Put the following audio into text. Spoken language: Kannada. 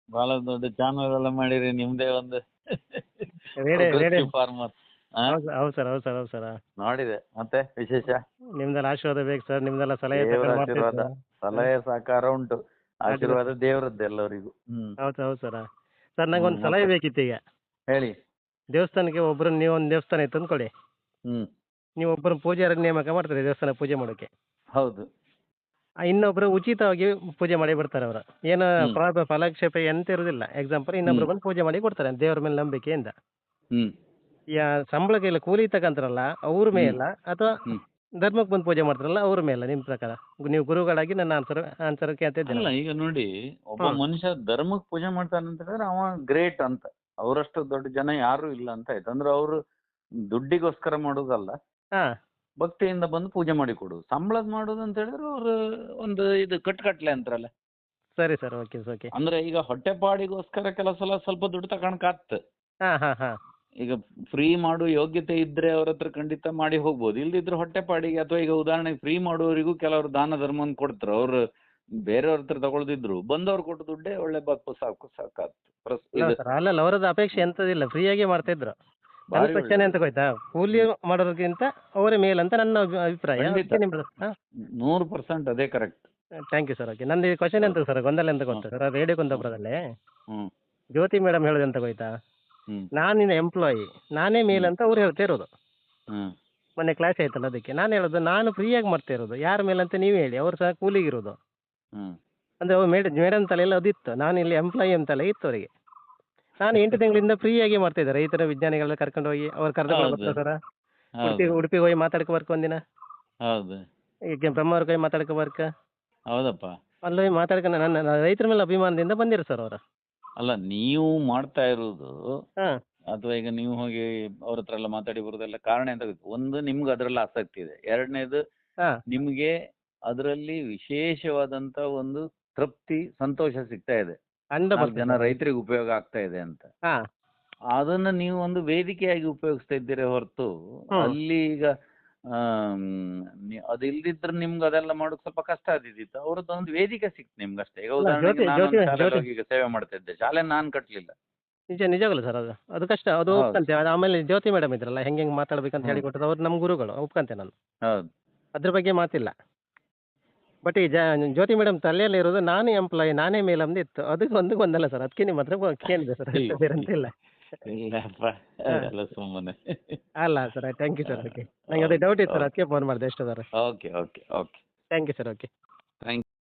ಬಹಳ ದೊಡ್ಡ ಚಾನಲ್ ಎಲ್ಲ ಮಾಡಿರಿ ನಿಮ್ದೇ ಒಂದು ರೇಡಿಯೋ ರೇಡಿಯೋ ಫಾರ್ಮರ್. ಹೌದು ಹೌದು ಸರ್ ಹೌದು ಸರ್ ಹೌದು ಸರ್. ನೋಡಿದೆ ಮತ್ತೆ ವಿಶೇಷ. ನಿಮ್ದೆಲ್ಲ ಆಶೀರ್ವಾದ ಬೇಕು ಸರ್, ನಿಮ್ದೆಲ್ಲ ಸಲಹೆ ದೇವರ ತಗೊಂಡು ಮಾಡ್ತೀವಿ ಆಶೀರ್ವಾದ, ಸರ್. ಸಲಹೆ ಸಹಕಾರ ಉಂಟು. ಆಶೀರ್ವಾದ ದೇವರದ್ದು ಎಲ್ಲರಿಗೂ. ಹೌದು ಹೌದು ಸರ್. ಸರ್ ನಂಗೆ ಒಂದು ಸಲಹೆ ಬೇಕಿತ್ತು ಈಗ. ಹೇಳಿ. ದೇವಸ್ಥಾನಕ್ಕೆ ಒಬ್ಬರು, ನೀವೊಂದು ದೇವಸ್ಥಾನ ಇತ್ತು ಅಂದ್ಕೊಳ್ಳಿ, ಹ್ಮ್ ನೀವು ಒಬ್ಬರು ಪೂಜಾರಿ ನೇಮಕ ಮಾಡ್ತಾರೆ ದೇವಸ್ಥಾನ ಪೂಜೆ ಮಾಡೋಕ್ಕೆ. ಹೌದು. ಇನ್ನೊಬ್ರು ಉಚಿತವಾಗಿ ಪೂಜೆ ಮಾಡಿ ಬಿಡ್ತಾರೆ ಅವರು, ಏನು ಫಲಾಕ್ಷೇಪ ಎಂತ ಇರುವುದಿಲ್ಲ. ಎಕ್ಸಾಂಪಲ್ ಇನ್ನೊಬ್ರು ಬಂದು ಪೂಜೆ ಮಾಡಿ ಕೊಡ್ತಾರೆ ದೇವರ ಮೇಲೆ ನಂಬಿಕೆಯಿಂದ. ಹ್ಮ್ ಸಂಬಳಕ್ಕೆ ಇಲ್ಲ ಕೂಲಿ ತಗೊಂತಾರಲ್ಲ ಅವ್ರ ಮೇಲ, ಅಥವಾ ಧರ್ಮಕ್ಕೆ ಬಂದು ಪೂಜೆ ಮಾಡ್ತಾರಲ್ಲ ಅವ್ರ ಮೇಲೆ? ನಿಮ್ಮ ಪ್ರಕಾರ ನೀವು ಗುರುಗಳಾಗಿ ನನ್ನ ಆನ್ಸರ್ ಕೇಳ್ತಾ ಇದ್ದೇನೆ. ಅಲ್ಲ, ಈಗ ನೋಡಿ, ಒಬ್ಬ ಮನುಷ್ಯ ಧರ್ಮಕ್ಕೆ ಪೂಜೆ ಮಾಡ್ತಾನೆ ಅಂತ ಹೇಳಿದ್ರೆ ಅವ ಗ್ರೇಟ್ ಅಂತ. ಅವರಷ್ಟು ದೊಡ್ಡ ಜನ ಯಾರು ಇಲ್ಲ ಅಂತ ಆಯ್ತು. ಅಂದ್ರೆ ಅವರು ದುಡ್ಡಿಗೋಸ್ಕರ ಮಾಡೋದಲ್ಲ, ಭಕ್ತಿಯಿಂದ ಬಂದು ಪೂಜೆ ಮಾಡಿ ಕೊಡುದು. ಸಂಬಳದ ಮಾಡೋದು ಅಂತ ಹೇಳಿದ್ರೆ ಅವ್ರು ಒಂದು ಇದು ಕಟ್ಲೆ ಅಂತಾರಲ್ಲ. ಸರಿ ಸರ್, ಓಕೆ ಓಕೆ. ಅಂದ್ರೆ ಈಗ ಹೊಟ್ಟೆಪಾಡಿಗೋಸ್ಕರ ಕೆಲವು ಸಲ ಸ್ವಲ್ಪ ದುಡ್ಡು ತಗೊಂಡ್ಕಾತ್. ಈಗ ಫ್ರೀ ಮಾಡೋ ಯೋಗ್ಯತೆ ಇದ್ರೆ ಅವ್ರ ಹತ್ರ ಖಂಡಿತ ಮಾಡಿ ಹೋಗ್ಬೋದು. ಇಲ್ದಿದ್ರೆ ಹೊಟ್ಟೆಪಾಡಿಗೆ, ಅಥವಾ ಈಗ ಉದಾಹರಣೆಗೆ ಫ್ರೀ ಮಾಡುವವರಿಗೂ ಕೆಲವರು ದಾನ ಧರ್ಮವನ್ನು ಕೊಡ್ತಾರೆ. ಅವ್ರು ಬೇರೆಯವ್ರ ಹತ್ರ ತಗೊಳ್ದಿದ್ರು ಬಂದವ್ರು ಕೊಟ್ಟು ದುಡ್ಡೇ ಒಳ್ಳೆ ಬಪ್ಪು ಸಾಕಾತ್. ಅಲ್ಲ, ಅವರದ್ದು ಅಪೇಕ್ಷೆ ಎಂತದಿಲ್ಲ, ಫ್ರೀಯಾಗಿ ಮಾಡ್ತಾ ಇದ್ರು. ನನ್ನ ಕ್ವಶನ್ ಎಂತ ಗೊತ್ತಾ, ಕೂಲಿ ಮಾಡೋದಕ್ಕಿಂತ ಅವರೇ ಮೇಲ್ ಅಂತ ನನ್ನ ಅಭಿಪ್ರಾಯ. 100% ಅದೇ correct. Thank you sir. Okay, ನಂದು ಕ್ವಶನ್ ಎಂತ ಸರ್, ಗೊಂದಲ ಎಂತ ಗೊತ್ತಾ ಸರ್, ರೇಡಿಯೋ ಕುಂದಾಪುರದಲ್ಲಿ ಜ್ಯೋತಿ ಮೇಡಮ್ ಹೇಳೋದು ಎಂತ ಗೊತ್ತಾ, ನಾನಿನ ಎಂಪ್ಲಾಯಿ, ನಾನೇ ಮೇಲ್ ಅಂತ ಅವ್ರು ಹೇಳ್ತಾ ಇರೋದು. ಮೊನ್ನೆ ಕ್ಲಾಸ್ ಆಯ್ತಲ್ಲ ಅದಕ್ಕೆ ನಾನು ಹೇಳೋದು, ನಾನು ಫ್ರೀಯಾಗಿ ಮಾಡ್ತಾ ಇರೋದು, ಯಾರ ಮೇಲೆ ಅಂತ ನೀವು ಹೇಳಿ, ಅವ್ರು ಸಹ ಕೂಲಿಗಿರೋದು. ಅಂದ್ರೆ ಮೇಡಮ್ ತಲೆಯಲ್ಲ ಅದಿತ್ತು, ನಾನು ಇಲ್ಲಿ ಎಂಪ್ಲಾಯಿ ಅಂತಲ್ಲ ಇತ್ತು ಅವರಿಗೆ. ನಾನು 8 ತಿಂಗಳಿಂದ ಫ್ರೀಯಾಗಿ ಮಾಡ್ತಾ ಇದ್ದೆ. ರೈತರ ವಿಜ್ಞಾನಿಗಳನ್ನ ಕರ್ಕೊಂಡು ಹೋಗಿ ಅವ್ರು ಕರೆದುಕೊಂಡು ಬರ್ತಾರೆ ಸರ್. ಉಡುಪಿಗೆ ಹೋಗಿ ಮಾತಾಡ್ಕೊ ಬರ್ಕ ಒಂದಿನ. ಹೌದು. ಈಗ ಬ್ರಹ್ಮವ್ರ ಕೈ ಮಾತಾಡ್ಕೊ ಬರ್ಕ. ಹೌದಪ್ಪ. ಅಲ್ಲಿ ಮಾತಾಡ್ಕೊ ನನ್ನ ರೈತರ ಮೇಲೆ ಅಭಿಮಾನದಿಂದ ಬಂದಿರು ಸರ್ ಅವರು. ಅಲ್ಲ, ನೀವು ಮಾಡ್ತಾ ಇರೋದು ಅಥವಾ ಈಗ ನೀವು ಹೋಗಿ ಅವ್ರ ಹತ್ರ ಎಲ್ಲ ಮಾತಾಡಿ ಬರೋದೆಲ್ಲ ಕಾರಣ ಎಂತ ಗೊತ್ತು? ಒಂದು, ನಿಮ್ಗೆ ಅದರಲ್ಲಿ ಆಸಕ್ತಿ ಇದೆ. ಎರಡನೇದು, ನಿಮ್ಗೆ ಅದರಲ್ಲಿ ವಿಶೇಷವಾದಂತ ಒಂದು ತೃಪ್ತಿ, ಸಂತೋಷ ಸಿಗ್ತಾ ಇದೆ. ಜನ ರೈತರಿಗೆ ಉಪಯೋಗ ಆಗ್ತಾ ಇದೆ ಅಂತ. ಅದನ್ನ ನೀವು ಒಂದು ವೇದಿಕೆಯಾಗಿ ಉಪಯೋಗಿಸ್ತಾ ಇದ್ದೀರಿ ಹೊರತು, ಅಲ್ಲಿ ಈಗ ಅದಿಲ್ದಿದ್ರೆ ನಿಮ್ಗೆ ಅದೆಲ್ಲ ಮಾಡೋದು ಸ್ವಲ್ಪ ಕಷ್ಟ ಆದಿತ್ತು. ಅವ್ರದ್ದು ಒಂದು ವೇದಿಕೆ ಸಿಕ್ತು ನಿಮ್ಗೆ ಅಷ್ಟೇ. ಈಗ ಉದಾಹರಣೆಗೆ ನಾನು ಶಾಲೆಗೆ ಹೋಗಿ ಈಗ ಸೇವೆ ಮಾಡ್ತಾ ಇದ್ದೆ, ಶಾಲೆ ನಾನು ಕಟ್ಲಿಲ್ಲ. ನಿಜವಾಗ್ಲು ಸರ್, ಅದು ಕಷ್ಟ, ಅದು ಒಪ್ಕಂತೆ. ಆಮೇಲೆ ಜ್ಯೋತಿ ಮೇಡಮ್ ಇದ್ರಲ್ಲ, ಹೆಂಗೆ ಮಾತಾಡ್ಬೇಕಂತ ಹೇಳಿ ಕೊಟ್ಟರು ಅವ್ರು, ನಮ್ಮ ಗುರುಗಳು, ಒಪ್ಕಂತೆ ನಾನು. ಹೌದು, ಅದ್ರ ಬಗ್ಗೆ ಮಾತಿಲ್ಲ. ಬಟ್ ಈ ಜ್ಯೋತಿ ಮೇಡಮ್ ತಲೆಯಲ್ಲಿ ಇರೋದು ನಾನೇ ಎಂಪ್ಲಾಯಿ, ನಾನೇ ಮೇಲ್ ಅಂದು ಇತ್ತು. ಅದಕ್ಕೆ ಒಂದು ಗೊಂದಲ ಸರ್, ಅದಕ್ಕೆ ನಿಮ್ಮ ಹತ್ರ ಕೇಳಿದೆ ಸರ್, ಬೇರಂತಿಲ್ಲ. ಅಲ್ಲ sir, thank you sir. Okay, ನಂಗೆ ಅದೇ ಡೌಟ್ ಇತ್ತು ಸರ್, ಅದಕ್ಕೆ ಫೋನ್ ಮಾಡಿದೆ. ಎಷ್ಟು sir? Okay okay okay, thank you sir. Okay, thank you.